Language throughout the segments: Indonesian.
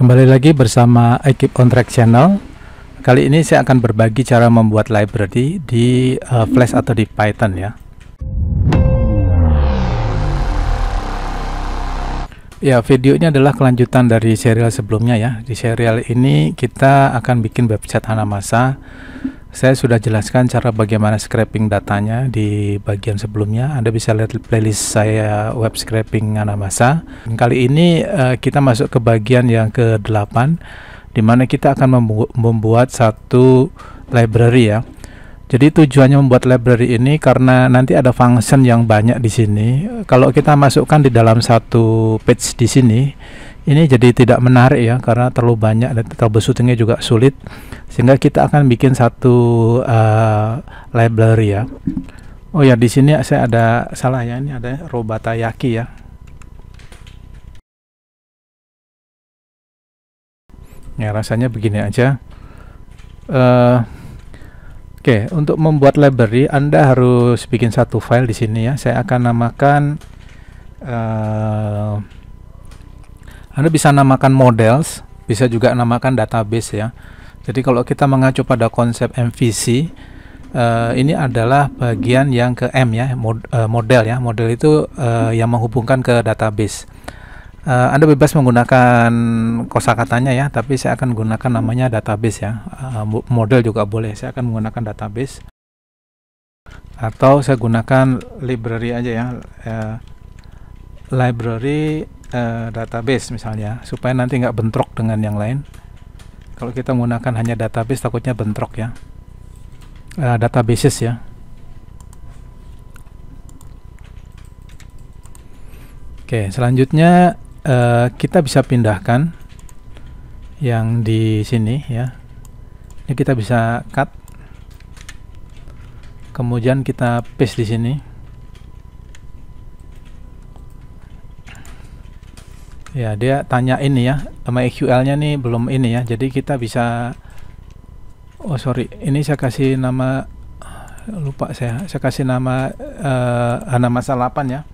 Kembali lagi bersama iKeep on Track Channel. Kali ini saya akan berbagi cara membuat library di Flash atau di Python ya. Ya, video ini adalah kelanjutan dari serial sebelumnya ya. Di serial ini kita akan bikin website Hanamasa. Saya sudah jelaskan cara bagaimana scraping datanya di bagian sebelumnya. Anda bisa lihat playlist saya web scraping Hanamasa. Kali ini kita masuk ke bagian yang ke-8, di mana kita akan membuat satu library ya. Jadi tujuannya membuat library ini karena nanti ada function yang banyak di sini. Kalau kita masukkan di dalam satu page di sini, ini jadi tidak menarik ya, karena terlalu banyak dan troubleshootingnya juga sulit. Sehingga kita akan bikin satu library ya. Oh ya, di sini saya ada salah ya, ini ada Robatayaki ya. Ya, rasanya begini aja. Oke, untuk membuat library Anda harus bikin satu file di sini ya. Saya akan namakan Anda bisa namakan models, bisa juga namakan database ya. Jadi kalau kita mengacu pada konsep MVC, ini adalah bagian yang ke M ya, model ya. Model itu yang menghubungkan ke database. Anda bebas menggunakan kosakatanya ya, tapi saya akan menggunakan namanya database ya. Model juga boleh, saya akan menggunakan database. Atau saya gunakan library aja ya, library database misalnya, supaya nanti nggak bentrok dengan yang lain. Kalau kita menggunakan hanya database takutnya bentrok ya. Databases ya. Oke, selanjutnya kita bisa pindahkan yang di sini ya. Ini kita bisa cut, kemudian kita paste di sini. Ya, dia tanya ini ya, MySQL-nya nih belum ini ya. Jadi kita bisa, oh sorry, ini saya kasih nama, lupa saya kasih nama Hanamasa 8 ya,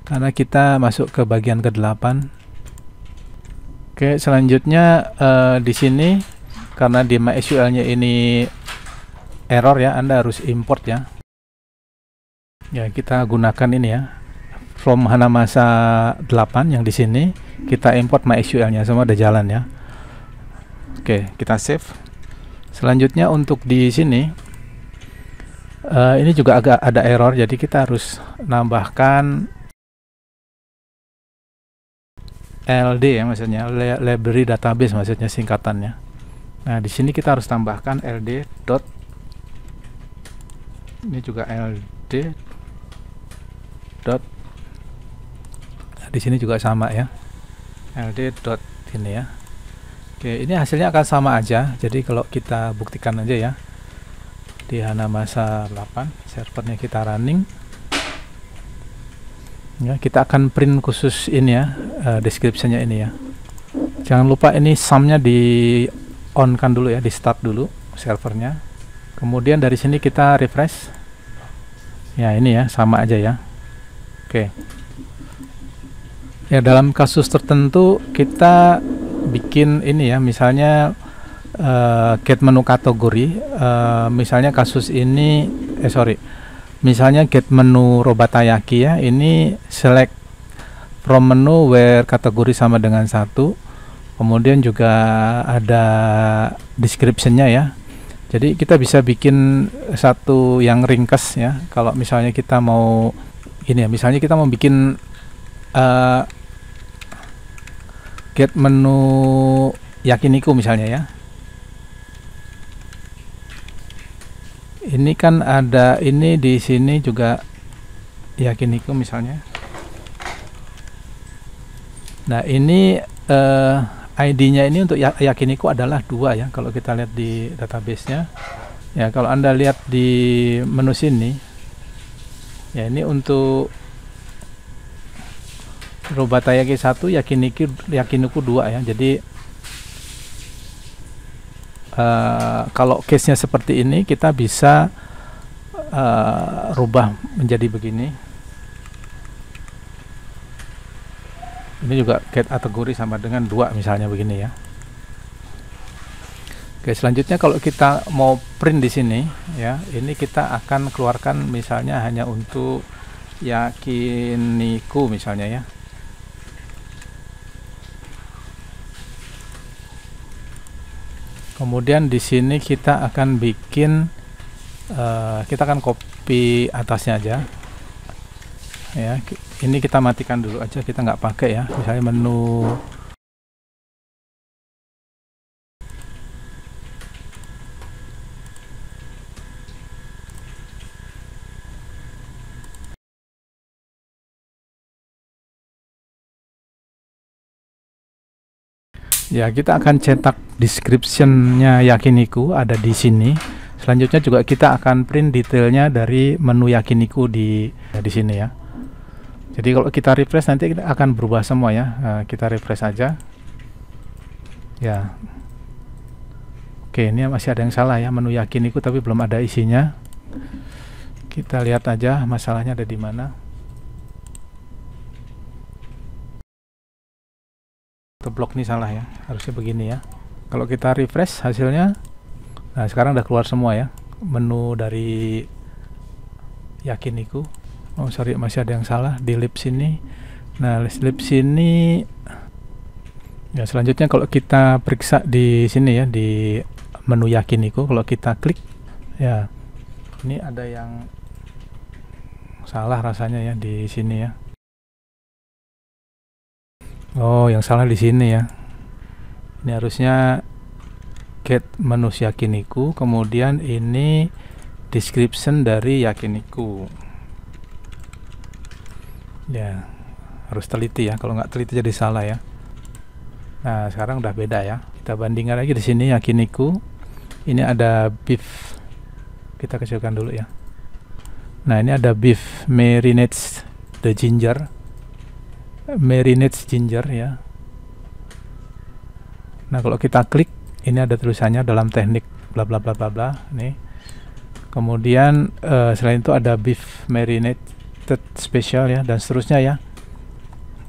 karena kita masuk ke bagian ke-8. Oke, selanjutnya di sini karena di MySQL-nya ini error ya, Anda harus import ya. Ya, kita gunakan ini ya, from Hanamasa 8 yang di sini, kita import MySQL-nya, semua ada jalan ya. Oke, kita save. Selanjutnya untuk di sini ini juga agak ada error, jadi kita harus nambahkan LD ya, maksudnya library database, maksudnya singkatannya. Nah, di sini kita harus tambahkan LD dot, ini juga LD dot, di sini juga sama ya, LD dot ini ya. Oke, ini hasilnya akan sama aja. Jadi kalau kita buktikan aja ya, di Hanamasa 8 servernya kita running ya, kita akan print khusus ini ya, description-nya ini ya. Jangan lupa ini sum-nya di on kan dulu ya, di start dulu servernya. Kemudian dari sini kita refresh ya, ini ya sama aja ya. Oke ya, dalam kasus tertentu kita bikin ini ya, misalnya get menu kategori, misalnya kasus ini misalnya get menu Robatayaki ya, ini select from menu where kategori sama dengan 1, kemudian juga ada description-nya ya. Jadi kita bisa bikin satu yang ringkas ya. Kalau misalnya kita mau ini ya, misalnya kita mau bikin get menu yakiniku misalnya ya. Ini kan ada ini di sini juga yakiniku misalnya. Nah, ini ID-nya ini untuk yakiniku adalah 2 ya, kalau kita lihat di database-nya. Ya, kalau Anda lihat di menu sini ya, ini untuk Robatayaki 1, yakiniku 2 ya. Jadi kalau case-nya seperti ini, kita bisa rubah menjadi begini. Ini juga get kategori sama dengan 2 misalnya begini ya. Oke, selanjutnya kalau kita mau print di sini ya, ini kita akan keluarkan misalnya hanya untuk Yakiniku misalnya ya. Kemudian di sini kita akan bikin kita akan copy atasnya aja ya. Ini kita matikan dulu aja, kita nggak pakai ya. Misalnya menu ya, kita akan cetak description-nya Yakiniku ada di sini. Selanjutnya juga kita akan print detailnya dari menu Yakiniku di sini ya. Jadi kalau kita refresh nanti kita akan berubah semua ya. Nah, kita refresh aja. Ya. Oke, ini masih ada yang salah ya, menu Yakiniku tapi belum ada isinya. Kita lihat aja masalahnya ada di mana. Blok ini salah ya, harusnya begini ya. Kalau kita refresh hasilnya, nah sekarang udah keluar semua ya menu dari Yakiniku. Oh sorry, masih ada yang salah di lib sini. Nah lib sini ya. Selanjutnya kalau kita periksa di sini ya, di menu Yakiniku, kalau kita klik ya, ini ada yang salah rasanya ya di sini ya. Oh, yang salah di sini ya. Ini harusnya get menu Yakiniku, kemudian ini description dari Yakiniku. Ya, harus teliti ya. Kalau nggak teliti jadi salah ya. Nah, sekarang udah beda ya. Kita bandingkan lagi di sini Yakiniku. Ini ada beef. Kita kecilkan dulu ya. Nah, ini ada beef marinates the ginger. Marinates ginger ya. Nah kalau kita klik ini ada tulisannya dalam teknik bla bla bla bla bla nih. Kemudian selain itu ada beef marinated special ya, dan seterusnya ya,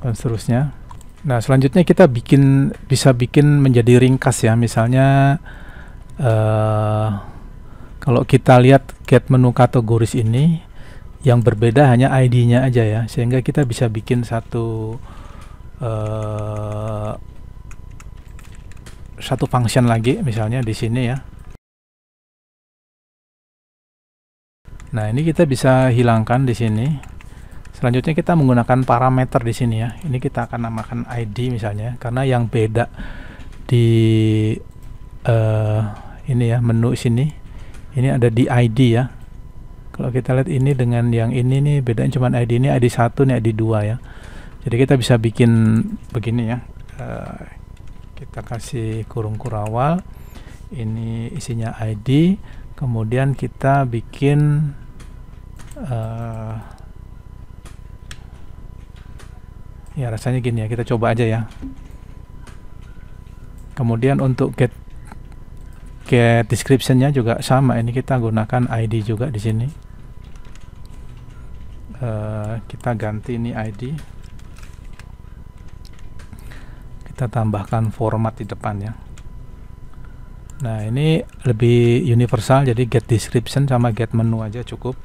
dan seterusnya. Nah selanjutnya kita bisa bikin menjadi ringkas ya. Misalnya kalau kita lihat get menu kategoris ini, yang berbeda hanya ID-nya aja ya, sehingga kita bisa bikin satu function lagi misalnya di sini ya. Nah ini kita bisa hilangkan di sini. Selanjutnya kita menggunakan parameter di sini ya. Ini kita akan namakan ID misalnya, karena yang beda di ini ya, menu sini ini ada di ID ya. Kalau kita lihat ini dengan yang ini nih, bedanya cuma ID, ini ID 1 nih ID 2 ya. Jadi kita bisa bikin begini ya. Kita kasih kurung kurawal, ini isinya ID, kemudian kita bikin ya rasanya gini ya, kita coba aja ya. Kemudian untuk get description-nya juga sama, ini kita gunakan ID juga di sini. Kita ganti ini ID, kita tambahkan format di depan ya. Nah ini lebih universal, jadi get description sama get menu aja cukup.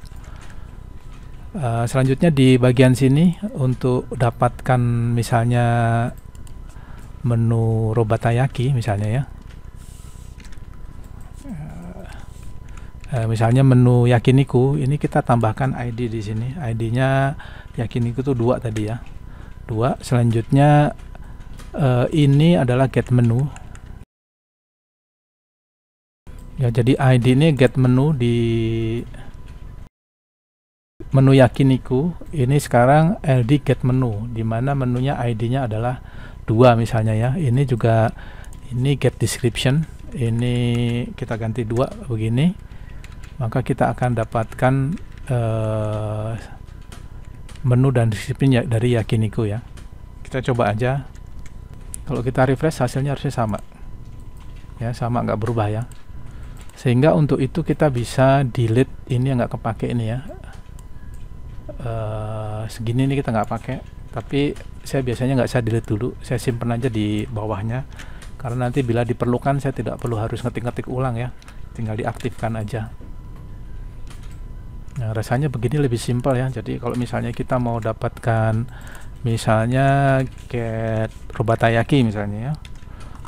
Selanjutnya di bagian sini untuk dapatkan misalnya menu Robatayaki misalnya ya. Misalnya menu Yakiniku, ini kita tambahkan ID di sini. ID-nya Yakiniku tuh 2 tadi ya. 2. Selanjutnya ini adalah get menu. Ya, jadi ID ini get menu di menu Yakiniku. Ini sekarang LD get menu, di mana menunya ID-nya adalah 2 misalnya ya. Ini juga ini get description. Ini kita ganti 2 begini. Maka kita akan dapatkan menu dan deskripsi dari Yakiniku ya. Kita coba aja. Kalau kita refresh hasilnya harusnya sama ya, sama, nggak berubah ya. Sehingga untuk itu kita bisa delete ini yang nggak kepake ini ya. Segini ini kita nggak pakai, Tapi saya biasanya nggak saya delete dulu, saya simpan aja di bawahnya, karena nanti bila diperlukan saya tidak perlu harus ngetik-ngetik ulang ya, tinggal diaktifkan aja. Nah, rasanya begini lebih simpel ya. Jadi kalau misalnya kita mau dapatkan misalnya get Robatayaki misalnya ya,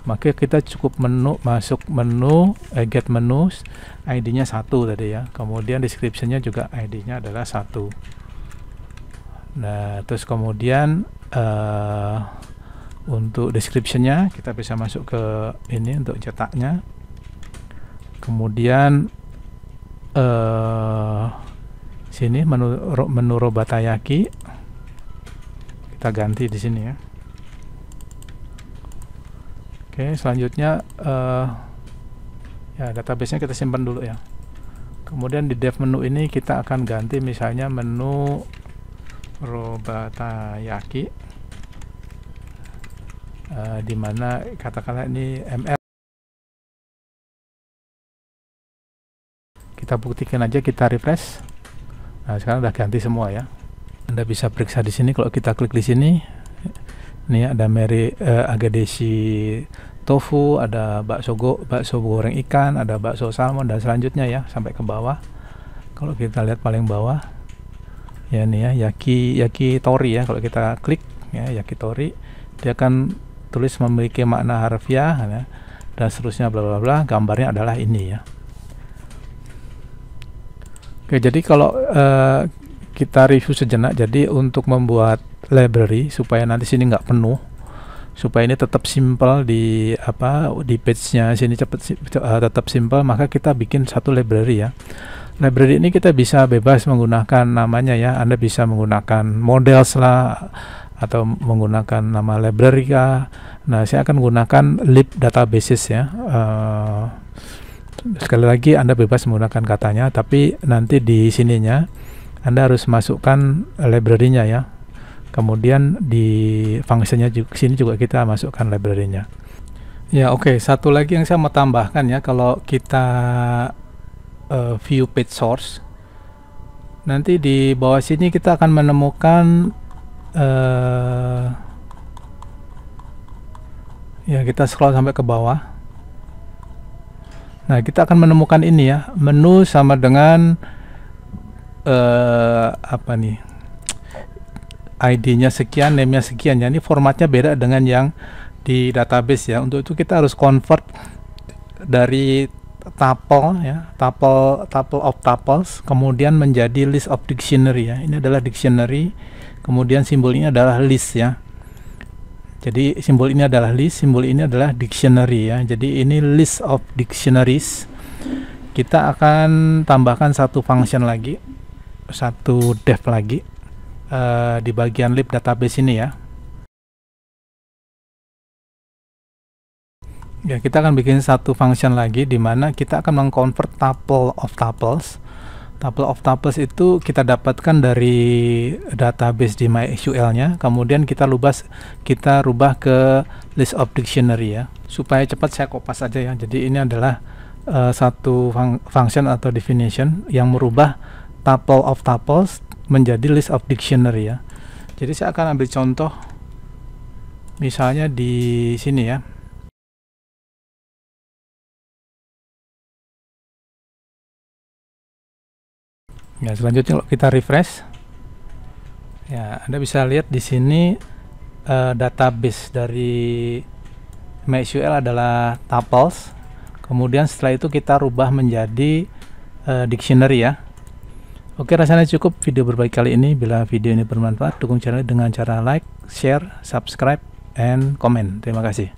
maka kita cukup masuk menu get menus, ID-nya 1 tadi ya, kemudian description-nya juga ID-nya adalah 1. Nah, terus kemudian untuk description-nya kita bisa masuk ke ini untuk cetaknya. Kemudian sini menu Robatayaki kita ganti di sini ya. Oke, selanjutnya ya database-nya kita simpan dulu ya. Kemudian di dev menu ini kita akan ganti misalnya menu Robatayaki, di mana katakanlah ini ML. Kita buktikan aja, kita refresh. Nah, sekarang udah ganti semua ya. Anda bisa periksa di sini. Kalau kita klik di sini, ini ada Agedashi tofu, ada bakso goreng ikan, ada bakso salmon, dan selanjutnya ya sampai ke bawah. Kalau kita lihat paling bawah, ya ini ya yakitori ya. Kalau kita klik ya yakitori, dia akan tulis memiliki makna harfiah ya, dan seterusnya bla bla bla. Gambarnya adalah ini ya. Oke, jadi kalau kita review sejenak, jadi untuk membuat library supaya nanti sini nggak penuh, supaya ini tetap simple di page-nya sini tetap simple, maka kita bikin satu library ya. Library ini kita bisa bebas menggunakan namanya ya. Anda bisa menggunakan models lah, atau menggunakan nama library kah. Nah, saya akan menggunakan lib databases ya. Sekali lagi Anda bebas menggunakan katanya, tapi nanti di sininya Anda harus masukkan library-nya ya. Kemudian di function-nya sini juga kita masukkan library-nya. Ya, oke. Satu lagi yang saya mau tambahkan ya, kalau kita view page source, nanti di bawah sini kita akan menemukan ya, kita scroll sampai ke bawah. Nah, kita akan menemukan ini ya, menu sama dengan ID-nya sekian, name-nya sekian ya. Ini formatnya beda dengan yang di database ya. Untuk itu kita harus convert dari tuple ya, tuple of tuples, kemudian menjadi list of dictionary ya. Ini adalah dictionary, kemudian simbol ini adalah list ya. Jadi simbol ini adalah list, simbol ini adalah dictionary ya. Jadi ini list of dictionaries. Kita akan tambahkan satu function lagi, satu dev lagi di bagian lib database ini ya. Ya, kita akan bikin satu function lagi di mana kita akan mengconvert tuple of tuples. Tuple of tuples itu kita dapatkan dari database di MySQL-nya, kemudian kita rubah ke list of dictionary ya. Supaya cepat saya kopas aja ya. Jadi ini adalah satu function atau definition yang merubah tuple of tuples menjadi list of dictionary ya. Jadi saya akan ambil contoh misalnya di sini ya. Ya, selanjutnya kalau kita refresh, ya Anda bisa lihat di sini database dari MySQL adalah tuples. Kemudian setelah itu kita rubah menjadi dictionary ya. Oke, rasanya cukup video berbagi kali ini. Bila video ini bermanfaat, dukung channel dengan cara like, share, subscribe, and comment. Terima kasih.